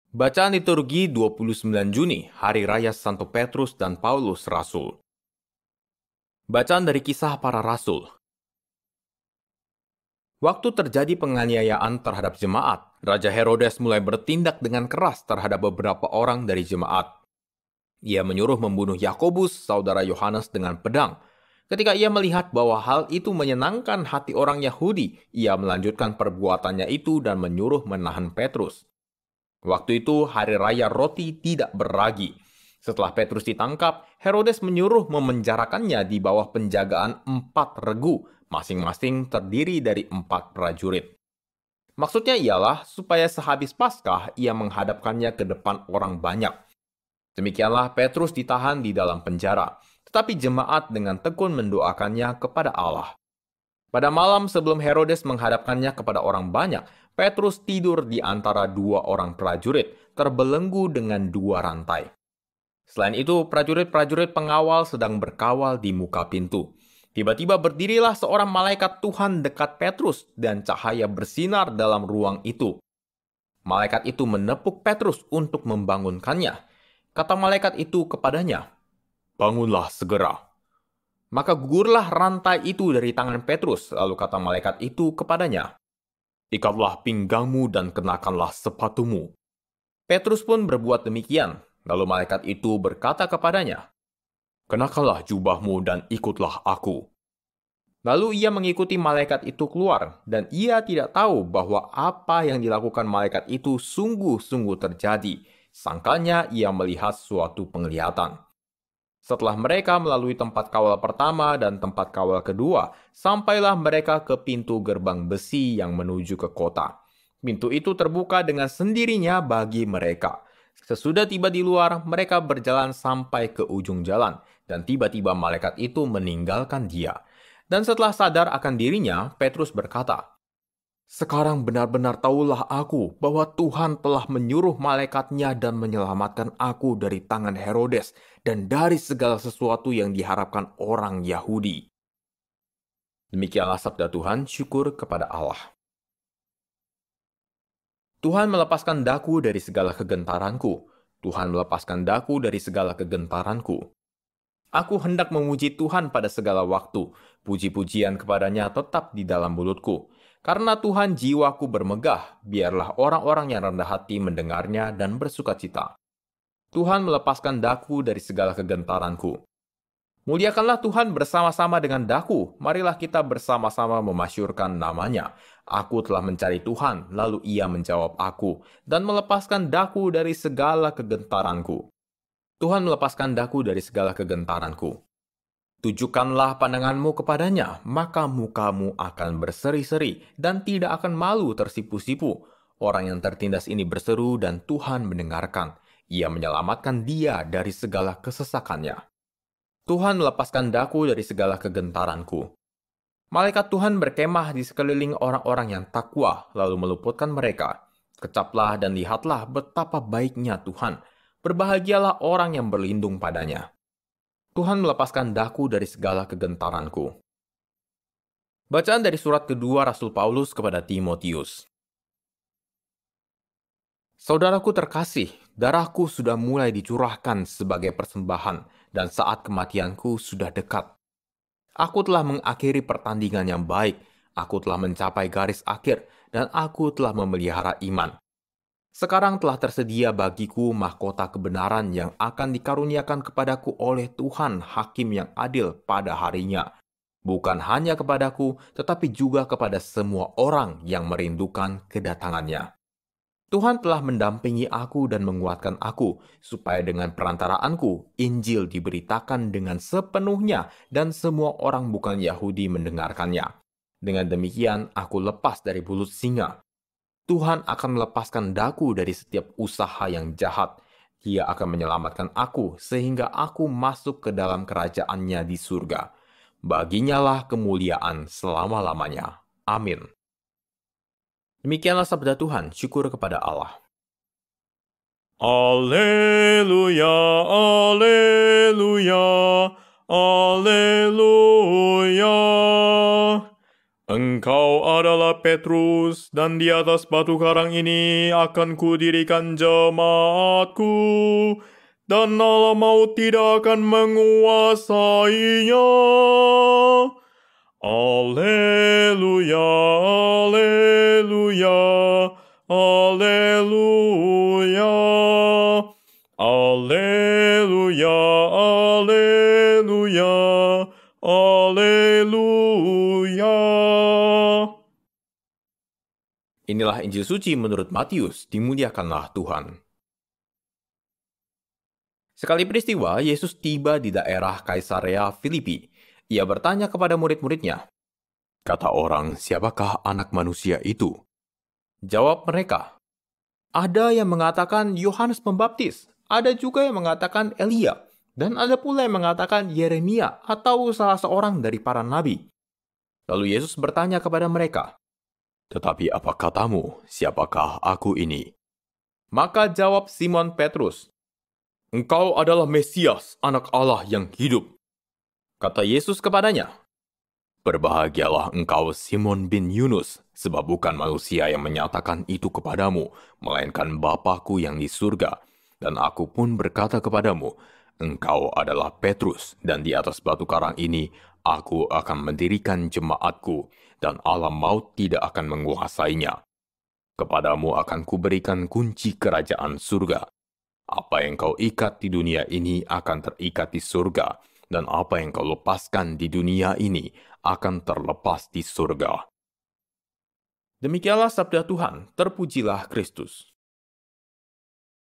Bacaan liturgi 29 Juni, Hari Raya Santo Petrus dan Paulus Rasul. Bacaan dari Kisah Para Rasul. Waktu terjadi penganiayaan terhadap jemaat, Raja Herodes mulai bertindak dengan keras terhadap beberapa orang dari jemaat. Ia menyuruh membunuh Yakobus, saudara Yohanes, dengan pedang. Ketika ia melihat bahwa hal itu menyenangkan hati orang Yahudi, ia melanjutkan perbuatannya itu dan menyuruh menahan Petrus. Waktu itu hari raya roti tidak beragi. Setelah Petrus ditangkap, Herodes menyuruh memenjarakannya di bawah penjagaan 4 regu, masing-masing terdiri dari 4 prajurit. Maksudnya ialah supaya sehabis Paskah ia menghadapkannya ke depan orang banyak. Demikianlah Petrus ditahan di dalam penjara, tetapi jemaat dengan tekun mendoakannya kepada Allah. Pada malam sebelum Herodes menghadapkannya kepada orang banyak, Petrus tidur di antara 2 orang prajurit, terbelenggu dengan 2 rantai. Selain itu, prajurit-prajurit pengawal sedang berkawal di muka pintu. Tiba-tiba berdirilah seorang malaikat Tuhan dekat Petrus dan cahaya bersinar dalam ruang itu. Malaikat itu menepuk Petrus untuk membangunkannya. Kata malaikat itu kepadanya, "Bangunlah segera." Maka gugurlah rantai itu dari tangan Petrus, lalu kata malaikat itu kepadanya, "Ikatlah pinggangmu dan kenakanlah sepatumu." Petrus pun berbuat demikian, lalu malaikat itu berkata kepadanya, "Kenakanlah jubahmu dan ikutlah aku." Lalu ia mengikuti malaikat itu keluar, dan ia tidak tahu bahwa apa yang dilakukan malaikat itu sungguh-sungguh terjadi. Sangkanya ia melihat suatu penglihatan. Setelah mereka melalui tempat kawal pertama dan tempat kawal kedua, sampailah mereka ke pintu gerbang besi yang menuju ke kota. Pintu itu terbuka dengan sendirinya bagi mereka. Sesudah tiba di luar, mereka berjalan sampai ke ujung jalan, dan tiba-tiba malaikat itu meninggalkan dia. Dan setelah sadar akan dirinya, Petrus berkata, "Sekarang benar-benar tahulah aku bahwa Tuhan telah menyuruh malaikatnya dan menyelamatkan aku dari tangan Herodes dan dari segala sesuatu yang diharapkan orang Yahudi." Demikianlah sabda Tuhan, syukur kepada Allah. Tuhan melepaskan daku dari segala kegentaranku. Tuhan melepaskan daku dari segala kegentaranku. Aku hendak memuji Tuhan pada segala waktu. Puji-pujian kepadanya tetap di dalam mulutku. Karena Tuhan jiwaku bermegah, biarlah orang-orang yang rendah hati mendengarnya dan bersukacita. Tuhan melepaskan daku dari segala kegentaranku. Muliakanlah Tuhan bersama-sama dengan daku. Marilah kita bersama-sama memasyurkan namanya. Aku telah mencari Tuhan, lalu ia menjawab aku, dan melepaskan daku dari segala kegentaranku. Tuhan melepaskan daku dari segala kegentaranku. Tujukanlah pandanganmu kepadanya, maka mukamu akan berseri-seri dan tidak akan malu tersipu-sipu. Orang yang tertindas ini berseru dan Tuhan mendengarkan. Ia menyelamatkan dia dari segala kesesakannya. Tuhan melepaskan daku dari segala kegentaranku. Malaikat Tuhan berkemah di sekeliling orang-orang yang takwa, lalu meluputkan mereka. Kecaplah dan lihatlah betapa baiknya Tuhan. Berbahagialah orang yang berlindung padanya. Tuhan melepaskan daku dari segala kegentaranku. Bacaan dari surat kedua Rasul Paulus kepada Timotius. Saudaraku terkasih, darahku sudah mulai dicurahkan sebagai persembahan, dan saat kematianku sudah dekat. Aku telah mengakhiri pertandingan yang baik, aku telah mencapai garis akhir, dan aku telah memelihara iman. Sekarang telah tersedia bagiku mahkota kebenaran yang akan dikaruniakan kepadaku oleh Tuhan Hakim yang adil pada harinya. Bukan hanya kepadaku, tetapi juga kepada semua orang yang merindukan kedatangannya. Tuhan telah mendampingi aku dan menguatkan aku, supaya dengan perantaraanku, Injil diberitakan dengan sepenuhnya dan semua orang bukan Yahudi mendengarkannya. Dengan demikian, aku lepas dari mulut singa. Tuhan akan melepaskan daku dari setiap usaha yang jahat. Dia akan menyelamatkan aku sehingga aku masuk ke dalam kerajaannya di surga. Baginyalah kemuliaan selama-lamanya. Amin. Demikianlah sabda Tuhan, syukur kepada Allah. Alleluia, alleluia, alleluia. Engkau adalah Petrus, dan di atas batu karang ini akan kudirikan jemaatku, dan Allah maut tidak akan menguasainya. Alleluia, alleluia, alleluia, alleluia, alleluia, alleluia. Inilah Injil suci menurut Matius, dimuliakanlah Tuhan. Sekali peristiwa, Yesus tiba di daerah Kaisarea Filipi. Ia bertanya kepada murid-muridnya, "Kata orang, siapakah anak manusia itu?" Jawab mereka, "Ada yang mengatakan Yohanes Pembaptis, ada juga yang mengatakan Elia, dan ada pula yang mengatakan Yeremia atau salah seorang dari para nabi." Lalu Yesus bertanya kepada mereka, "Tetapi apa katamu, siapakah aku ini?" Maka jawab Simon Petrus, "Engkau adalah Mesias, anak Allah yang hidup." Kata Yesus kepadanya, "Berbahagialah engkau Simon bin Yunus, sebab bukan manusia yang menyatakan itu kepadamu, melainkan Bapa-Ku yang di surga. Dan aku pun berkata kepadamu, engkau adalah Petrus, dan di atas batu karang ini aku akan mendirikan jemaatku, dan alam maut tidak akan menguasainya. Kepadamu akan kuberikan kunci kerajaan surga. Apa yang kau ikat di dunia ini akan terikat di surga, dan apa yang kau lepaskan di dunia ini akan terlepas di surga." Demikianlah sabda Tuhan, terpujilah Kristus.